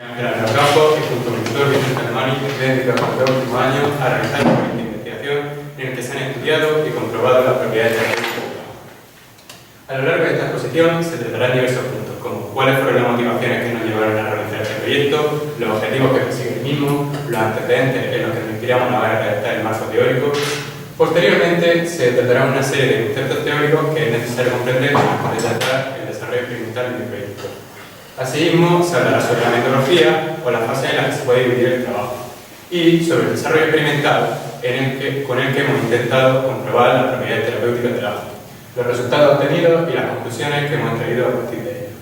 Gerardo Campo y junto a mi tutor Vicente Armani me he dedicado el último año a realizar un proyecto de investigación en el que se han estudiado y comprobado las propiedades de la agricultura. A lo largo de esta exposición se tratarán diversos puntos, como cuáles fueron las motivaciones que nos llevaron a realizar este proyecto, los objetivos que persigue el mismo, los antecedentes en los que nos inspiramos a la hora de redactar el marco teórico. Posteriormente se tratará una serie de conceptos teóricos que es necesario comprender para poder tratar el desarrollo experimental del proyecto. Asimismo, se hablará sobre la metodología o la fase en la que se puede dividir el trabajo y sobre el desarrollo experimental con el que hemos intentado comprobar las propiedades terapéuticas del ajo, los resultados obtenidos y las conclusiones que hemos traído a partir de ello.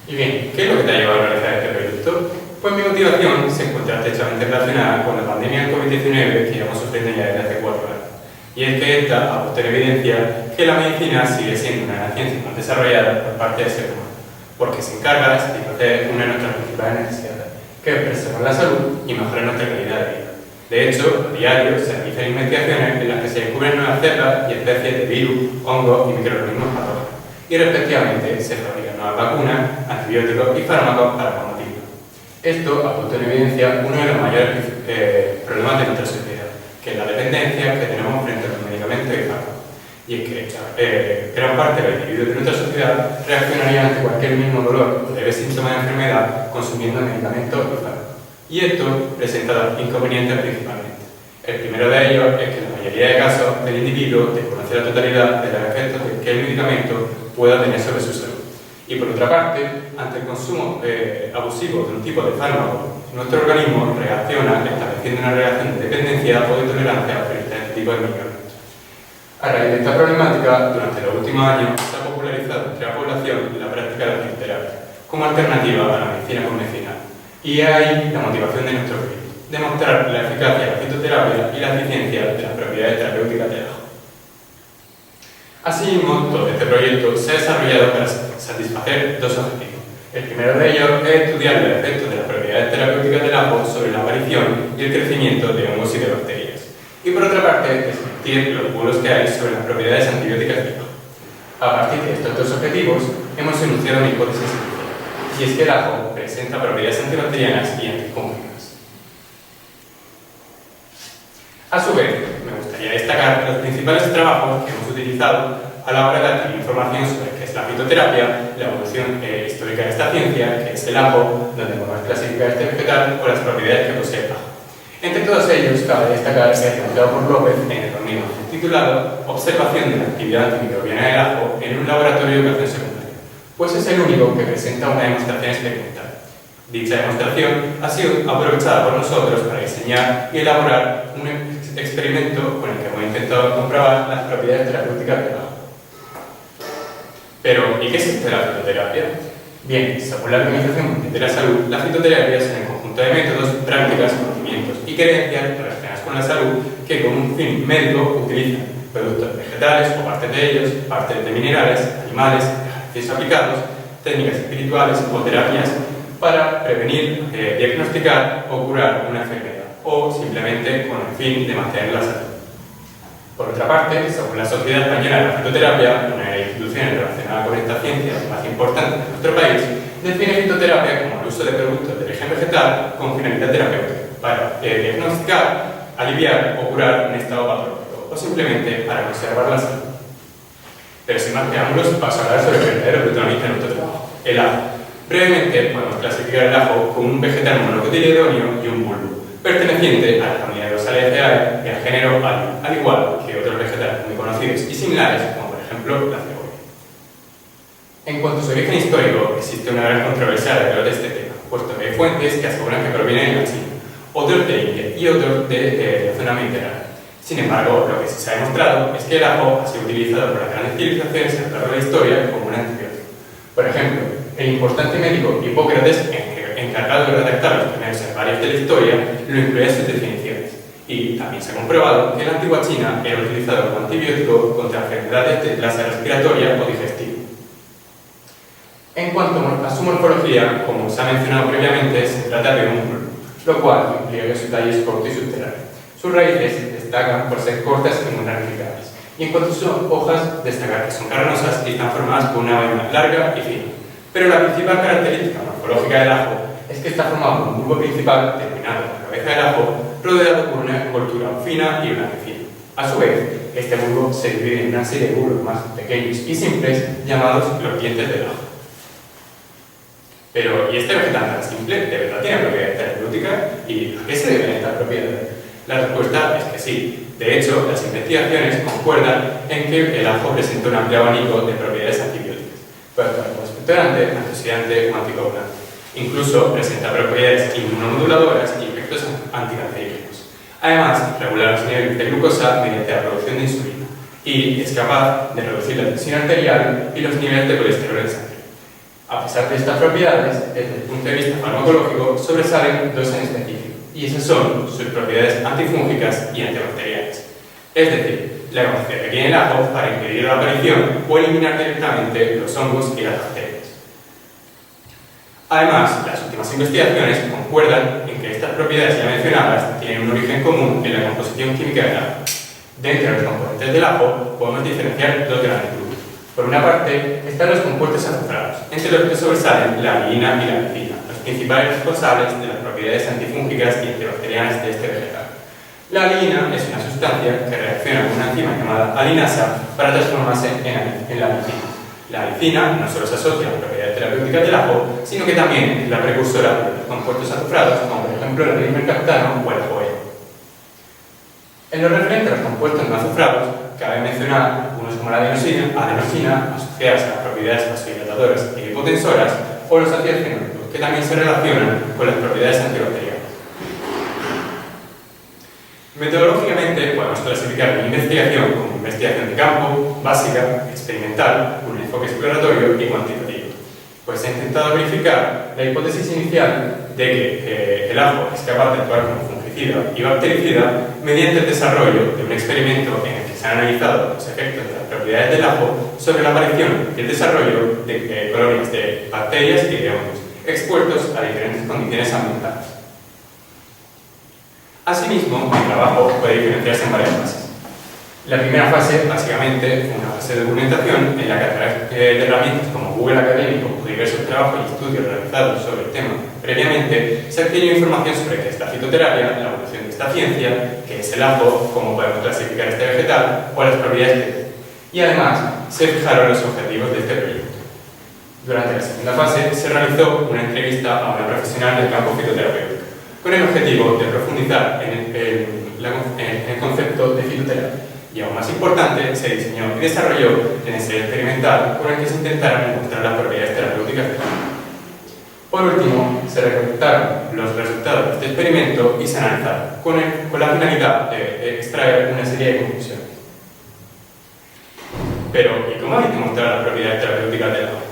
Y bien, ¿qué es lo que te ha llevado a realizar este proyecto? Pues mi motivación se encuentra estrechamente relacionada con la pandemia del COVID-19 que llevamos sufriendo ya desde hace 4 años. Y es que esta ha puesto en evidencia que la medicina sigue siendo una de las ciencias más desarrolladas por parte del ser humano, porque se encarga de satisfacer una de nuestras principales necesidades, que es preservar la salud y mejorar nuestra calidad de vida. De hecho, a diario se realizan investigaciones en las que se descubren nuevas cepas y especies de virus, hongos y microorganismos patógenos, y respectivamente se fabrican nuevas vacunas, antibióticos y fármacos para combatirlos. Esto ha puesto en evidencia uno de los mayores problemas de nuestra sociedad, que es la dependencia que tenemos frente a los medicamentos y fármacos. Y es que gran parte de los individuos de nuestra sociedad reaccionarían ante cualquier mismo dolor o leve síntoma de enfermedad consumiendo medicamentos y fármacos. Y esto presenta dos inconvenientes principalmente. El primero de ellos es que en la mayoría de casos el individuo desconoce la totalidad de los efectos que el medicamento pueda tener sobre su salud. Y por otra parte, ante el consumo abusivo de un tipo de fármaco, nuestro organismo reacciona estableciendo una relación de dependencia o de tolerancia frente a este tipo de medicamentos. A raíz de esta problemática, durante los últimos años se ha popularizado entre la población la práctica de la fitoterapia como alternativa a la medicina convencional. Y es ahí la motivación de nuestro proyecto: demostrar la eficacia de la fitoterapia y la eficiencia de las propiedades terapéuticas del ajo. Asimismo, todo este proyecto se ha desarrollado para satisfacer dos objetivos. El primero de ellos es estudiar los efectos de las propiedades terapéuticas del ajo sobre la aparición y el crecimiento de hongos y de bacterias. Y por otra parte, desmentir los bulos que hay sobre las propiedades antibióticas del ajo. A partir de estos dos objetivos, hemos enunciado una hipótesis inicial, y es que el ajo presenta propiedades antibacterianas y antifúngicas. A su vez, me gustaría destacar los principales trabajos que hemos utilizado a la hora de adquirir información sobre qué es la fitoterapia, la evolución histórica de esta ciencia, qué es el ajo, dónde podemos clasificar este vegetal o las propiedades que posee el ajo. Entre todos ellos, cabe destacar el realizado por López en el 2011, titulado Observación de la actividad antimicrobiana del ajo en un laboratorio de educación secundaria, pues es el único que presenta una demostración experimental. Dicha demostración ha sido aprovechada por nosotros para diseñar y elaborar un experimento con el que hemos intentado comprobar las propiedades terapéuticas del ajo. Pero, ¿y qué es esto de la fitoterapia? Bien, según la Organización Mundial de la Salud, la fitoterapia es un conjunto de métodos, prácticas, conocimientos y creencias relacionadas con la salud que con un fin médico utilizan productos vegetales o partes de ellos, partes de minerales, animales, ejercicios aplicados, técnicas espirituales o terapias para prevenir, diagnosticar o curar una enfermedad o simplemente con el fin de mantener la salud. Por otra parte, según la Sociedad Española de la Fitoterapia, una de las instituciones relacionadas con esta ciencia más importante de nuestro país, define fitoterapia como el uso de productos de origen vegetal con finalidad terapéutica para diagnosticar, aliviar o curar un estado patológico o simplemente para conservar la salud. Pero sin más preámbulos, paso a hablar sobre el verdadero protagonista de nuestro trabajo, el ajo. Brevemente, podemos clasificar el ajo como un vegetal monocotiledóneo y un bulbo, perteneciente a la familia de los Salaceae y al género Allium, al igual que otros vegetales muy conocidos y similares, como por ejemplo la cebolla. En cuanto a su origen histórico, existe una gran controversia alrededor de este tema, puesto que hay fuentes que aseguran que proviene de la China, otros de India y otros de la zona mediterránea. Sin embargo, lo que sí se ha demostrado es que el ajo ha sido utilizado por las grandes civilizaciones a lo largo de la historia como un antibiótico. Por ejemplo, el importante médico Hipócrates, encargado de redactar los primeros herbarios de la historia, lo incluye en sus definiciones. Y también se ha comprobado que en la antigua China era utilizado como antibiótico contra enfermedades de clase respiratoria o digestiva. En cuanto a su morfología, como se ha mencionado previamente, se trata de un bulbo, lo cual implica que su tallo es corto y subterráneo. Sus raíces destacan por ser cortas y muy ramificadas. Y en cuanto a sus hojas, destacar que son carnosas y están formadas por una vaina larga y fina. Pero la principal característica morfológica del ajo es que está formado por un bulbo principal terminado en la cabeza del ajo, rodeado por una envoltura fina y blanquecina. A su vez, este bulbo se divide en una serie de bulbos más pequeños y simples llamados los dientes del ajo. Pero, ¿y este vegetal tan simple de verdad tiene propiedades terapéuticas? ¿Y a qué se deben estas propiedades? La respuesta es que sí. De hecho, las investigaciones concuerdan en que el ajo presenta un amplio abanico de propiedades antibióticas, puede actuar como expectorante, antioxidante o anticoagulante. Incluso presenta propiedades inmunomoduladoras y efectos anticancerígenos. Además, regula los niveles de glucosa mediante la producción de insulina y es capaz de reducir la tensión arterial y los niveles de colesterol en sangre. A pesar de estas propiedades, desde el punto de vista farmacológico, sobresalen dos en específico, y esas son sus propiedades antifúngicas y antibacterianas. Es decir, la capacidad que tiene el ajo para impedir la aparición o eliminar directamente los hongos y las bacterias. Además, las últimas investigaciones concuerdan en que estas propiedades ya mencionadas tienen un origen común en la composición química del ajo. Dentro de los componentes del ajo podemos diferenciar dos grandes grupos. Por una parte, están los compuestos azufrados, entre los que sobresalen la lignina y la glicina, los principales responsables de las propiedades antifúngicas y antibacterianas de este vegetal. La lignina es una sustancia que reacciona con una enzima llamada alinasa para transformarse en la glicina. La glicina no solo se asocia a las propiedades terapéuticas del ajo, sino que también es la precursora de los compuestos azufrados, como por ejemplo el dimercaptano o el joeo. En lo referente a los compuestos no azufrados, cabe mencionar algunos como la adenosina, asociadas a las propiedades vasodilatadoras y hipotensoras, o los ácidos fenólicos, que también se relacionan con las propiedades antibacterianas. Metodológicamente podemos clasificar la investigación como investigación de campo, básica, experimental, con un enfoque exploratorio y cuantitativo. Pues se ha intentado verificar la hipótesis inicial de que el ajo es capaz de actuar como fungicida y bactericida mediante el desarrollo de un experimento en el que se han analizado los efectos de las propiedades del ajo sobre la aparición y el desarrollo de colonias de bacterias y de hongos expuestos a diferentes condiciones ambientales. Asimismo, el trabajo puede diferenciarse en varias fases. La primera fase, básicamente, fue una fase de documentación en la que a través de herramientas como Google Académico o diversos trabajos y estudios realizados sobre el tema previamente, se adquirió información sobre qué es la fitoterapia, la evolución de esta ciencia, qué es el ajo, cómo podemos clasificar este vegetal o las propiedades que tiene. Y además, se fijaron los objetivos de este proyecto. Durante la segunda fase, se realizó una entrevista a una profesional del campo fitoterapéutico, con el objetivo de profundizar en el concepto de fitoterapia. Y aún más importante, se diseñó y desarrolló un ensayo experimental con el que se intentaron demostrar las propiedades terapéuticas del ajo. Por último, se recolectaron los resultados de este experimento y se analizaron con la finalidad de extraer una serie de conclusiones. Pero, ¿y cómo hay que demostrar las propiedades terapéuticas del ajo?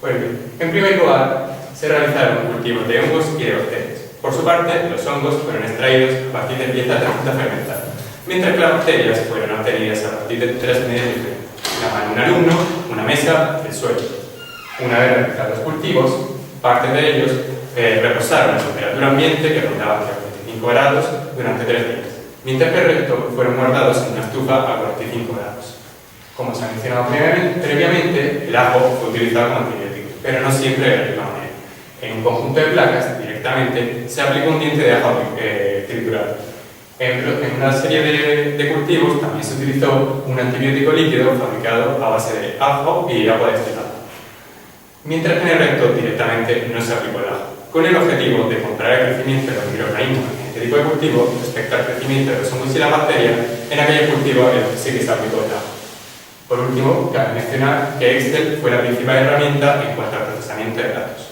Pues bien, en primer lugar, se realizaron cultivos de hongos y de bacterias. Por su parte, los hongos fueron extraídos a partir de piezas de fruta fermentada, mientras que las bacterias fueron obtenidas a partir de 3 medios diferentes: la mano de un alumno, una mesa, el suelo. Una vez realizados los cultivos, parte de ellos reposaron a temperatura ambiente que rondaba hacia 45 grados durante 3 días, mientras que el resto fueron guardados en una estufa a 45 grados. Como se ha mencionado previamente, el ajo fue utilizado como antibiótico, pero no siempre de la misma manera. En un conjunto de placas, directamente, se aplicó un diente de ajo triturado. En una serie de cultivos también se utilizó un antibiótico líquido fabricado a base de ajo y agua destilada. Mientras que en el resto directamente no se aplicó el ajo, con el objetivo de comparar el crecimiento de los microorganismos en este tipo de cultivo respecto al crecimiento de los hongos y la bacteria en aquellos cultivos en los que sí que se aplicó el ajo. Por último, cabe mencionar que Excel fue la principal herramienta en cuanto al procesamiento de datos.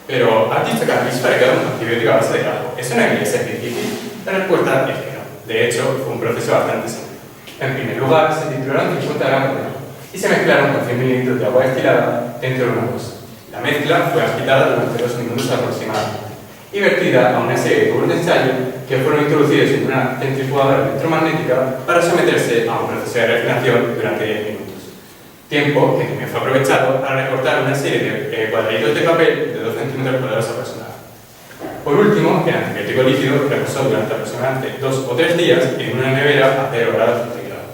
Pero, ¿has dicho que habéis fabricado un antibiótico a base de ajo? ¿Eso no debería ser difícil? La respuesta es que no. De hecho, fue un proceso bastante simple. En primer lugar, se trituraron 50 gramos de ajo y se mezclaron con 100 mililitros de agua destilada dentro de una bolsa. La mezcla fue agitada durante 2 minutos aproximadamente y vertida a una serie de tubos de ensayo que fueron introducidos en una centrifugadora electromagnética para someterse a un proceso de refinación durante 10 minutos. Tiempo que también fue aprovechado para recortar una serie de cuadraditos de papel de 2 centímetros cuadrados aproximadamente. Por último, el antibiótico líquido reposó durante aproximadamente 2 o 3 días en una nevera a 0 grados centígrados.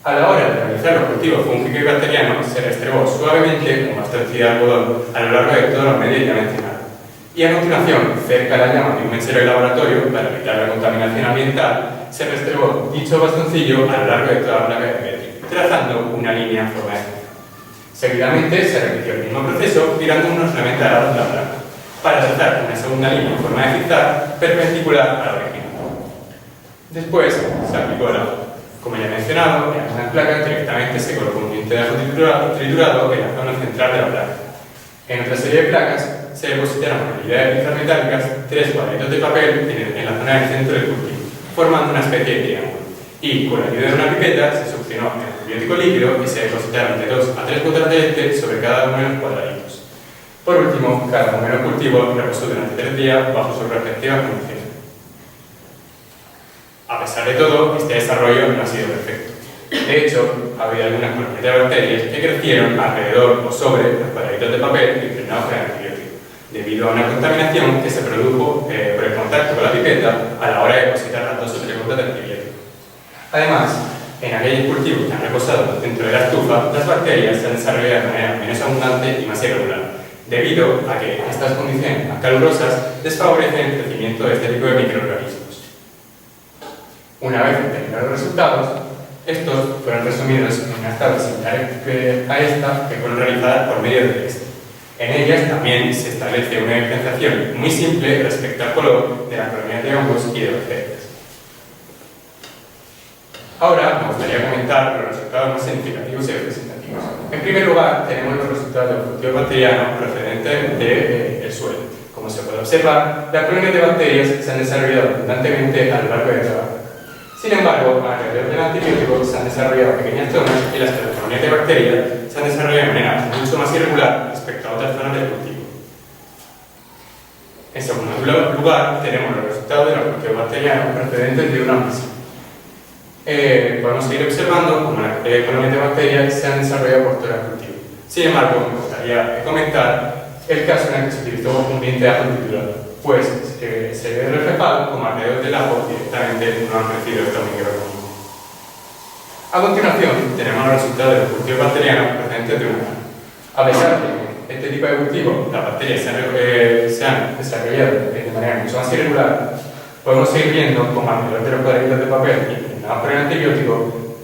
A la hora de realizar los cultivos fúngicos y bacterianos, se restregó suavemente con bastante de algodón a lo largo de todos los medios ya mencionados. Y a continuación, cerca de la llama de un mechero de laboratorio, para evitar la contaminación ambiental, se restregó dicho bastoncillo a lo largo de toda la placa de Petri, trazando una línea en forma de Z. Seguidamente se repitió el mismo proceso, girando unos 90 grados la placa, para trazar una segunda línea en forma de zigzag perpendicular a la original. Después se aplicó el ajo. Como ya he mencionado, en algunas placas directamente se colocó un diente de ajo triturado en la zona central de la placa. En otra serie de placas se depositaron con habilidades de pinzas metálicas 3 cuadritos de papel en la zona del centro del cultivo, formando una especie de triángulo. Y con la ayuda de una pipeta se succionó el antibiótico líquido y se depositaron de 2 a 3 gotas de leche sobre cada uno de los cuadraditos. Por último, cada uno de los cultivos reposó durante 3 días bajo sus respectivas condiciones. A pesar de todo, este desarrollo no ha sido perfecto. De hecho, ha habido algunas colonias de bacterias que crecieron alrededor o sobre los cuadraditos de papel impregnados con el antibiótico, debido a una contaminación que se produjo por el contacto con la pipeta a la hora de depositar las 2 o 3 gotas de antibiótico. Además, en aquellos cultivos que han reposado dentro de la estufa, las bacterias se han desarrollado de manera menos abundante y más irregular, debido a que estas condiciones más calurosas desfavorecen el crecimiento de este tipo de microorganismos. Una vez obtenidos los resultados, estos fueron resumidos en unas tablas similares a esta que fueron realizadas por medio de texto. En ellas también se establece una diferenciación muy simple respecto al color de las colonias de hongos y de bacterias. Ahora me gustaría comentar los resultados más significativos y representativos. En primer lugar, tenemos los resultados de los cultivos bacterianos procedentes del suelo. Como se puede observar, las colonias de bacterias se han desarrollado abundantemente a lo largo de toda la placa. Sin embargo, alrededor del antibiótico se han desarrollado pequeñas zonas en las que las colonias de bacterias se han desarrollado de manera mucho más irregular respecto a otras zonas del cultivo. En segundo lugar, tenemos los resultados de los cultivos bacterianos procedentes de una masa. Podemos seguir observando cómo las colonias de bacterias se han desarrollado por todo el cultivo. Sin embargo, me gustaría comentar el caso en el que se utilizó un diente de ajo triturado, pues se ve reflejado como alrededor del ajo directamente no han crecido estos microorganismos. A continuación, tenemos los resultados de los cultivos bacterianos procedentes de una masa. A pesar de que este tipo de cultivo, las bacterias se han desarrollado de manera mucho más irregular, podemos seguir viendo como alrededor de los cuadraditos de papel impregnados por el antibiótico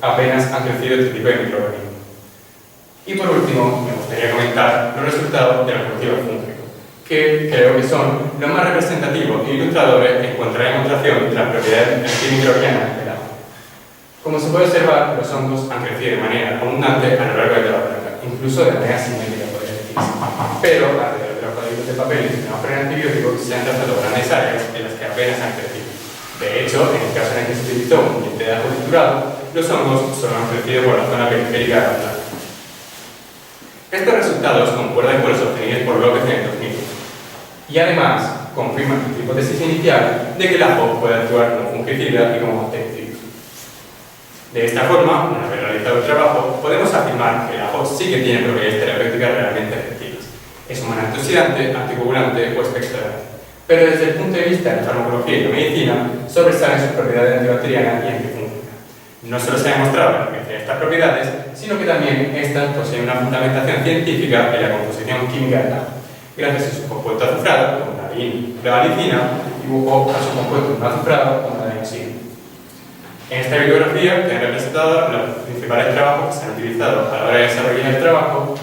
apenas han crecido este tipo de microorganismos. Y por último, me gustaría comentar los resultados de los cultivos fúngicos, que creo que son los más representativos e ilustradores en cuanto a la demostración de las propiedades antimicrobianas del agua. Como se puede observar, los hongos han crecido de manera abundante a lo largo de toda la placa, incluso de manera simétrica, podría decirse. Pero alrededor de los cuadraditos de papel impregnados por el antibiótico se han trazado grandes áreas en las que apenas han crecido. De hecho, en el caso en el que se utilizó un diente de ajo triturado, los hongos solo han crecido por la zona periférica de la placa. Estos resultados concuerdan con los obtenidos por López en el 2000 y además confirman la hipótesis inicial de que el ajo puede actuar como fungicida y como bactericida. De esta forma, una vez realizado el trabajo, podemos afirmar que el ajo sí que tiene propiedades terapéuticas realmente efectivas. Es un buen antioxidante, anticoagulante o expectorante. Pero desde el punto de vista de la farmacología y la medicina, sobresalen sus propiedades antibacterianas y antifúngicas. No solo se ha demostrado la eficacia de estas propiedades, sino que también estas poseen una fundamentación científica en la composición química del ajo, gracias a sus compuestos azufrados, como la valicina, o a sus compuestos no azufrados, como la adenosina. En esta bibliografía quedan representados los principales trabajos que se han utilizado a la hora de desarrollar el trabajo.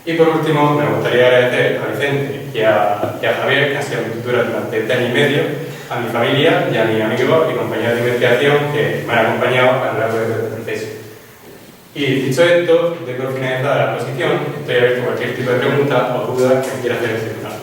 Y por último, me gustaría agradecer a Vicente y a Javier, que han sido mi tutora durante 3 años y medio, a mi familia y a mi amigo y compañero de investigación que me han acompañado a lo largo de este proceso. Y dicho esto, doy por finalizada la exposición. Estoy abierto a cualquier tipo de pregunta o duda que me quiera hacer el tribunal.